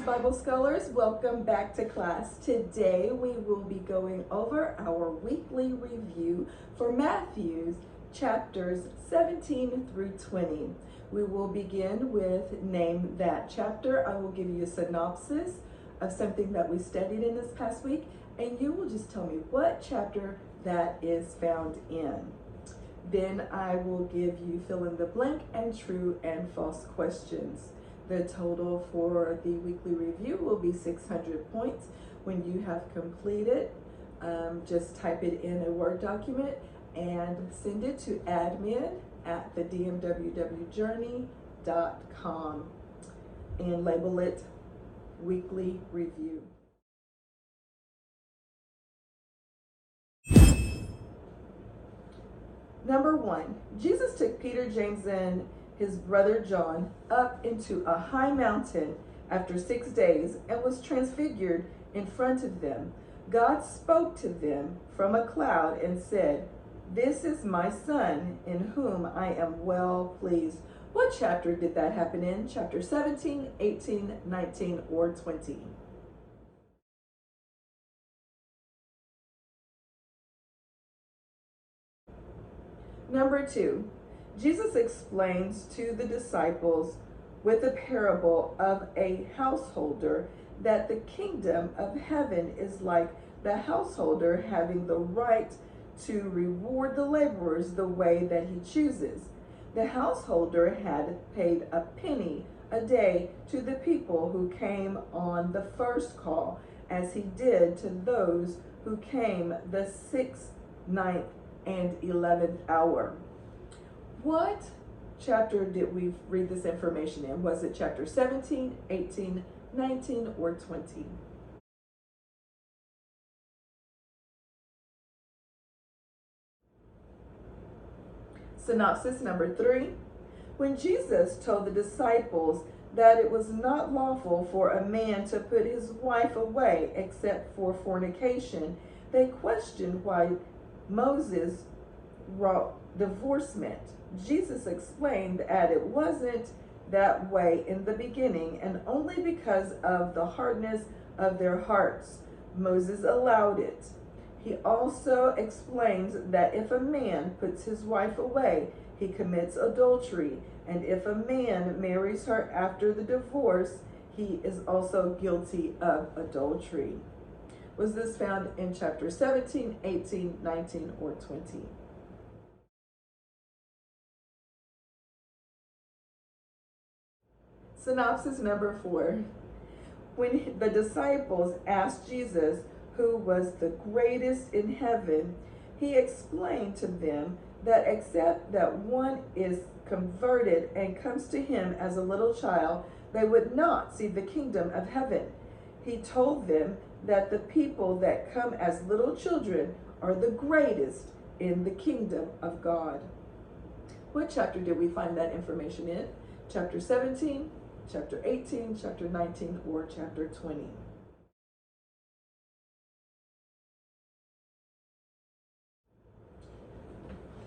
Bible scholars, welcome back to class. Today we will be going over our weekly review for Matthew's chapters 17 through 20. We will begin with Name That Chapter. I will give you a synopsis of something that we studied in this past week, and you will just tell me what chapter that is found in. Then I will give you fill in the blank and true and false questions. The total for the weekly review will be 600 points. When you have completed, just type it in a Word document and send it to admin@thedmwwjourney.com and label it weekly review. Number 1, Jesus took Peter, James, and his brother John up into a high mountain after 6 days and was transfigured in front of them. God spoke to them from a cloud and said, "This is my son in whom I am well pleased." What chapter did that happen in? Chapter 17, 18, 19, or 20? Number 2, Jesus explains to the disciples with a parable of a householder that the kingdom of heaven is like the householder having the right to reward the laborers the way that he chooses. The householder had paid a penny a day to the people who came on the first call, as he did to those who came the 6th, 9th, and 11th hour. What chapter did we read this information in? Was it chapter 17, 18, 19, or 20? Synopsis number 3. When Jesus told the disciples that it was not lawful for a man to put his wife away except for fornication, they questioned why Moses wrote divorcement. Jesus explained that it wasn't that way in the beginning, and only because of the hardness of their hearts, Moses allowed it. He also explains that if a man puts his wife away, he commits adultery, and if a man marries her after the divorce, he is also guilty of adultery. Was this found in chapter 17, 18, 19, or 20? Synopsis number 4. When the disciples asked Jesus who was the greatest in heaven, he explained to them that except that one is converted and comes to him as a little child, they would not see the kingdom of heaven. He told them that the people that come as little children are the greatest in the kingdom of God. What chapter did we find that information in? Chapter 17, chapter 18, chapter 19, or chapter 20?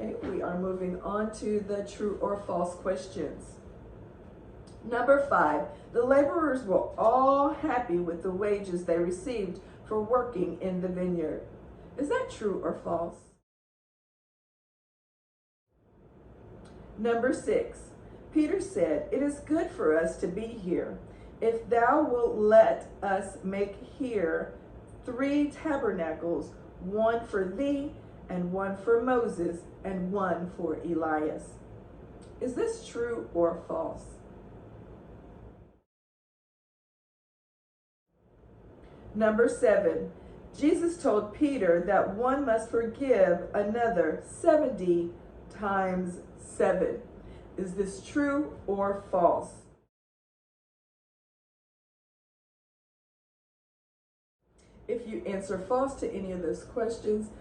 Okay, we are moving on to the true or false questions. Number 5, the laborers were all happy with the wages they received for working in the vineyard. Is that true or false? Number 6, Peter said, "It is good for us to be here. If thou wilt let us make here 3 tabernacles, one for thee, and one for Moses, and one for Elias." Is this true or false? Number 7, Jesus told Peter that one must forgive another 70 times 7. Is this true or false? If you answer false to any of those questions,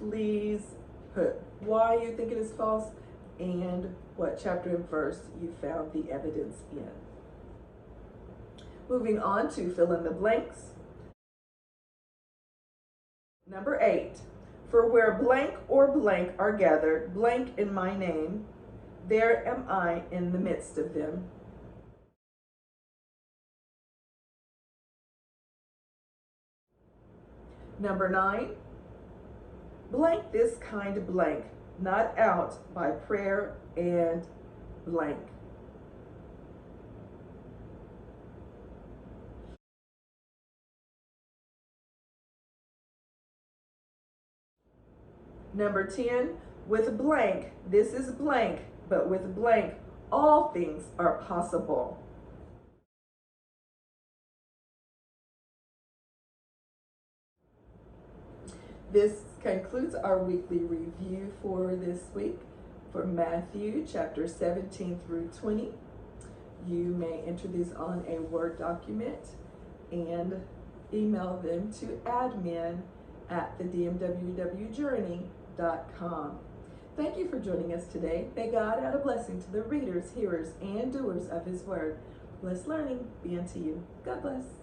please put why you think it is false and what chapter and verse you found the evidence in. Moving on to fill in the blanks. Number 8, for where blank or blank are gathered, blank in my name, there am I in the midst of them. Number 9, blank this kind blank, not out by prayer and blank. Number 10, with blank, this is blank, but with blank, all things are possible. This concludes our weekly review for this week for Matthew chapter 17 through 20. You may enter these on a Word document and email them to admin@thedmwwjourney.com. Thank you for joining us today. May God add a blessing to the readers, hearers, and doers of His Word. Blessed learning be unto you. God bless.